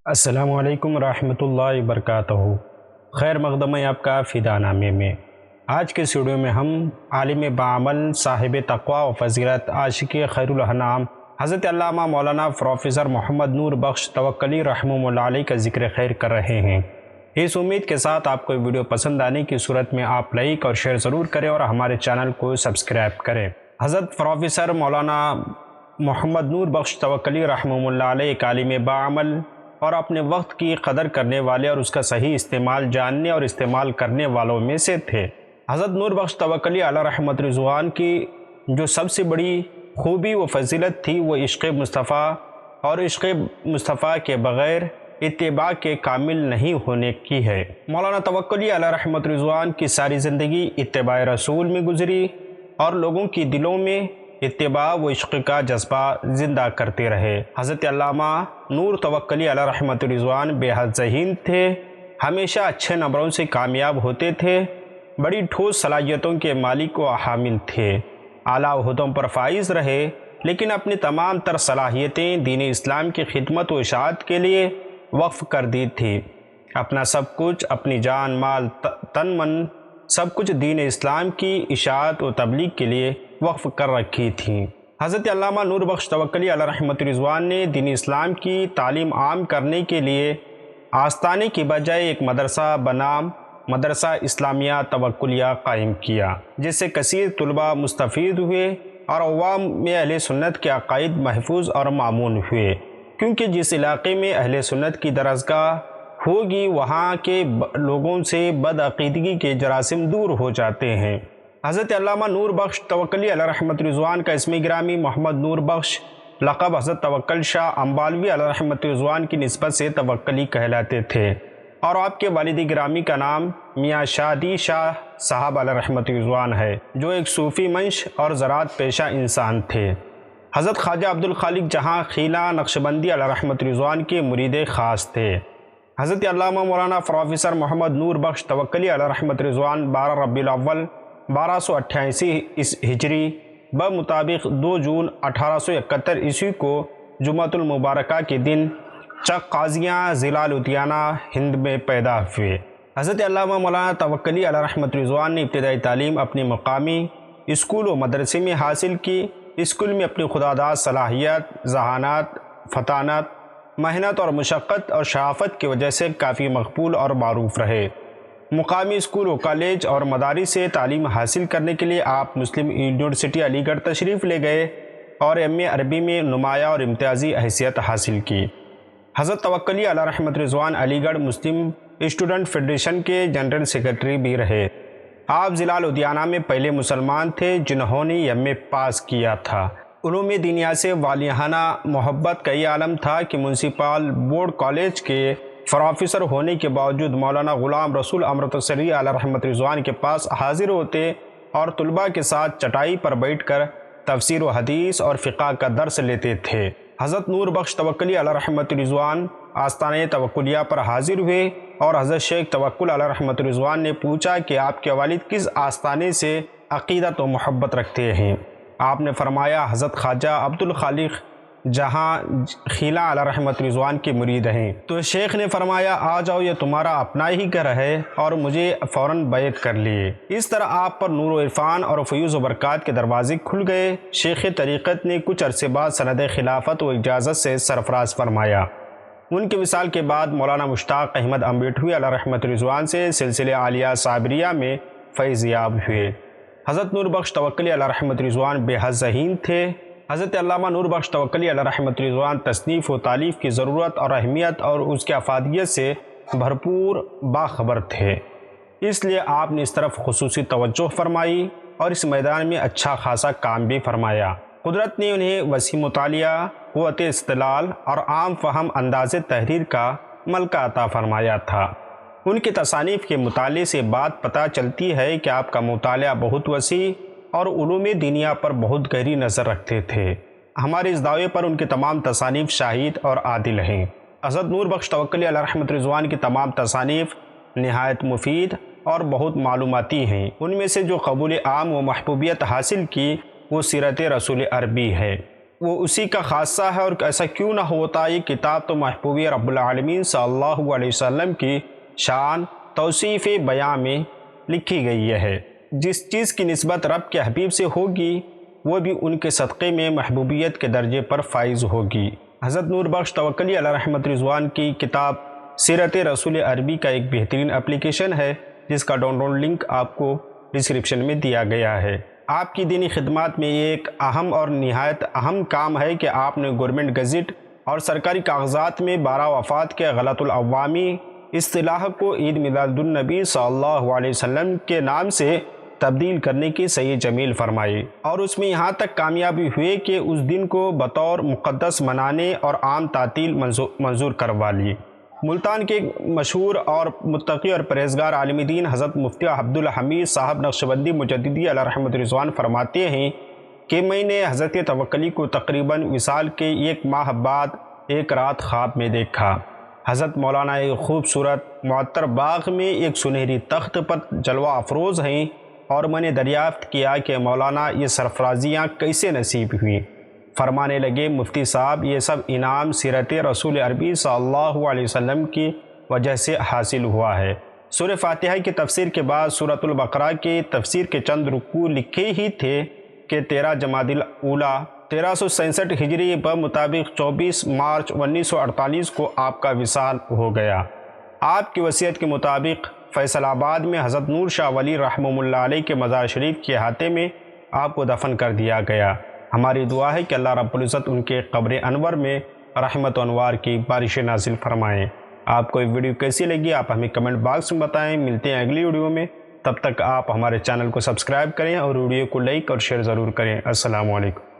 السلام علیکم ورحمۃ اللہ وبرکاتہ۔ خیر مقدم ہے آپ کا فدا نامے میں۔ آج کے اس ویڈیو میں ہم عالم بعمل، صاحب تقوی و فضیلت، عاشق خیر الانام حضرت علامہ مولانا پروفیسر محمد نور بخش توکلی رحمہ اللہ علیہ کا ذکر خیر کر رہے ہیں۔ اس امید کے ساتھ آپ کو ویڈیو پسند آنے کی صورت میں آپ لائک اور شیئر ضرور کریں اور ہمارے چینل کو سبسکرائب کریں۔ حضرت پروفیسر مولانا محمد نور بخش توکلی رحمہ اللہ علیہ ایک عالم بعمل اور اپنے وقت کی قدر کرنے والے اور اس کا صحیح استعمال جاننے اور استعمال کرنے والوں میں سے تھے۔ حضرت نور بخش توکلی علیہ رحمت رضوان کی جو سب سے بڑی خوبی و فضیلت تھی وہ عشق مصطفیٰ اور عشق مصطفیٰ کے بغیر اتباع کے کامل نہیں ہونے کی ہے۔ مولانا توکلی علیہ رحمت رضوان کی ساری زندگی اتباع رسول میں گزری اور لوگوں کی دلوں میں اتباع و عشق کا جذبہ زندہ کرتے رہے۔ حضرت علامہ نور توکلی علیہ رحمت رضوان بے حد ذہین تھے، ہمیشہ اچھے نمبروں سے کامیاب ہوتے تھے، بڑی ٹھوس صلاحیتوں کے مالک و حامل تھے، اعلیٰ عہدوں پر فائز رہے، لیکن اپنی تمام تر صلاحیتیں دین اسلام کی خدمت و اشاعت کے لیے وقف کر دی تھی۔ اپنا سب کچھ، اپنی جان مال تن من سب کچھ دین اسلام کی اشاعت و تبلیغ کے لیے وقف کر رکھی تھی۔ حضرت علامہ نور بخش توکلی علیہ رحمت رضوان نے دین اسلام کی تعلیم عام کرنے کے لیے آستانے کی بجائے ایک مدرسہ بنام مدرسہ اسلامیہ توکلیہ قائم کیا، جس سے کثیر طلباء مستفید ہوئے اور عوام میں اہل سنت کے عقائد محفوظ اور مامون ہوئے، کیونکہ جس علاقے میں اہل سنت کی درسگاہ ہوگی وہاں کے لوگوں سے بدعقیدگی کے جراثیم دور ہو جاتے ہیں۔ حضرت علامہ نور بخش توکلی علیہ رحمت رضوان کا اسم گرامی محمد نور بخش، لقب حضرت توکل شاہ امبالوی علیہ رحمت رضوان کی نسبت سے توکلی کہلاتے تھے، اور آپ کے والد گرامی کا نام میاں شادی شاہ صاحب علیہ رحمت رضوان ہے، جو ایک صوفی منش اور زراعت پیشہ انسان تھے۔ حضرت خواجہ عبدالخالق جہاں خیلہ نقشبندی علیہ رحمت رضوان کے مرید خاص تھے۔ حضرت علامہ مولانا پروفیسر محمد نور بخش توکلی علیہ رحمت رضوان 12 ربیع الاول 1288 ہجری بمطابق 2 جون 1871 عیسوی کو جمعۃ المبارکہ کے دن چک قاضیاں ضلع لدھیانہ ہند میں پیدا ہوئے۔ حضرت علامہ مولانا توکلی علیہ رحمت رضوان نے ابتدائی تعلیم اپنی مقامی اسکول و مدرسے میں حاصل کی۔ اسکول میں اپنی خودداد صلاحیت، ذہانت، فطانت، محنت اور مشقت اور شرافت کی وجہ سے کافی مقبول اور معروف رہے۔ مقامی اسکول و کالج اور مدارس سے تعلیم حاصل کرنے کے لیے آپ مسلم یونیورسٹی علی گڑھ تشریف لے گئے اور ایم.اے. عربی میں نمایاں اور امتیازی حیثیت حاصل کی۔ حضرت توکلی علیہ رحمت رضوان علی گڑھ مسلم اسٹوڈنٹ فیڈریشن کے جنرل سیکرٹری بھی رہے۔ آپ ضلع لدھیانہ میں پہلے مسلمان تھے جنہوں نے ایم.اے. پاس کیا تھا۔ علوم دینیا سے والہانہ محبت کا یہ عالم تھا کہ میونسپل بورڈ کالج کے پروفیسر ہونے کے باوجود مولانا غلام رسول امرتسری علیہ رحمت رضوان کے پاس حاضر ہوتے اور طلباء کے ساتھ چٹائی پر بیٹھ کر تفسیر و حدیث اور فقہ کا درس لیتے تھے۔ حضرت نور بخش توکلی علیہ رحمت رضوان آستانہ توکلیہ پر حاضر ہوئے اور حضرت شیخ توکل علیہ رحمت رضوان نے پوچھا کہ آپ کے والد کس آستانے سے عقیدت و محبت رکھتے ہیں؟ آپ نے فرمایا حضرت خواجہ عبدالخالق جہاں خیلہ علیہ رحمت رضوان کے مرید ہیں۔ تو شیخ نے فرمایا آ جاؤ، یہ تمہارا اپنا ہی گھر ہے، اور مجھے فوراً بیعت کر لیے۔ اس طرح آپ پر نور و عرفان اور فیوز و برکات کے دروازے کھل گئے۔ شیخ طریقت نے کچھ عرصے بعد سند خلافت و اجازت سے سرفراز فرمایا۔ ان کے وصال کے بعد مولانا مشتاق احمد امبیٹوی علیہ رحمت رضوان سے سلسلہ عالیہ صابریہ میں فیض یاب ہوئے۔ حضرت نور بخش توکلی علیہ رحمت رضوان بے حد ذہین تھے۔ حضرت علامہ نور بخش توکلی علیہ رحمت رضوان تصنیف و تالیف کی ضرورت اور اہمیت اور اس کے افادیت سے بھرپور باخبر تھے، اس لیے آپ نے اس طرف خصوصی توجہ فرمائی اور اس میدان میں اچھا خاصا کام بھی فرمایا۔ قدرت نے انہیں وسیع مطالعہ، قوت استدلال اور عام فہم انداز تحریر کا ملکہ عطا فرمایا تھا۔ ان کے تصانیف کے مطالعے سے بات پتہ چلتی ہے کہ آپ کا مطالعہ بہت وسیع اور علوم دینیا پر بہت گہری نظر رکھتے تھے۔ ہمارے اس دعوے پر ان کے تمام تصانیف شاہد اور عادل ہیں۔ حضرت نور بخش توکلی علیہ رحمت رضوان کی تمام تصانیف نہایت مفید اور بہت معلوماتی ہیں۔ ان میں سے جو قبول عام و محبوبیت حاصل کی وہ سیرت رسول عربی ہے، وہ اسی کا خاصہ ہے، اور ایسا کیوں نہ ہوتا؟ یہ کتاب تو محبوب رب العالمین صلی اللہ علیہ وسلم کی شان توصیف بیان میں لکھی گئی ہے۔ جس چیز کی نسبت رب کے حبیب سے ہوگی وہ بھی ان کے صدقے میں محبوبیت کے درجے پر فائز ہوگی۔ حضرت نور بخش توکلی علیہ رحمت رضوان کی کتاب سیرت رسول عربی کا ایک بہترین اپلیکیشن ہے، جس کا ڈاؤن لوڈ لنک آپ کو ڈسکرپشن میں دیا گیا ہے۔ آپ کی دینی خدمات میں یہ ایک اہم اور نہایت اہم کام ہے کہ آپ نے گورنمنٹ گزٹ اور سرکاری کاغذات میں 12 وفات کے غلط العوامی اصطلاح کو عید میلاد النبی صلی اللہ علیہ وسلم کے نام سے تبدیل کرنے کی صحیح جمیل فرمائی، اور اس میں یہاں تک کامیابی ہوئی کہ اس دن کو بطور مقدس منانے اور عام تعطیل منظور کروا لی۔ ملتان کے مشہور اور متقی اور پرہیزگار عالم دین حضرت مفتی عبدالحمید صاحب نقشبندی مجددی علیہ رحمت رضوان فرماتے ہیں کہ میں نے حضرت توکلی کو تقریباً وصال کے 1 ماہ بعد ایک رات خواب میں دیکھا۔ حضرت مولانا ایک خوبصورت معطر باغ میں ایک سنہری تخت پر جلوہ افروز ہیں، اور میں نے دریافت کیا کہ مولانا یہ سرفرازیاں کیسے نصیب ہوئیں؟ فرمانے لگے، مفتی صاحب یہ سب انعام سیرت رسول عربی صلی اللہ علیہ وسلم کی وجہ سے حاصل ہوا ہے۔ سورہ فاتحہ کی تفسیر کے بعد سورۃ البقرہ کی تفسیر کے چند رکوع لکھے ہی تھے کہ 13 جمادی الاولیٰ 1367 ہجری بمطابق 24 مارچ 1948 کو آپ کا وصال ہو گیا۔ آپ کی وصیت کے مطابق فیصل آباد میں حضرت نور شاہ ولی رحمہ اللہ علیہ کے مزار شریف کے احاطے میں آپ کو دفن کر دیا گیا۔ ہماری دعا ہے کہ اللہ رب العزت ان کے قبر انور میں رحمت و انوار کی بارش نازل فرمائیں۔ آپ کو یہ ویڈیو کیسی لگی آپ ہمیں کمنٹ باکس میں بتائیں۔ ملتے ہیں اگلی ویڈیو میں، تب تک آپ ہمارے چینل کو سبسکرائب کریں اور ویڈیو کو لائک اور شیئر ضرور کریں۔ السلام علیکم۔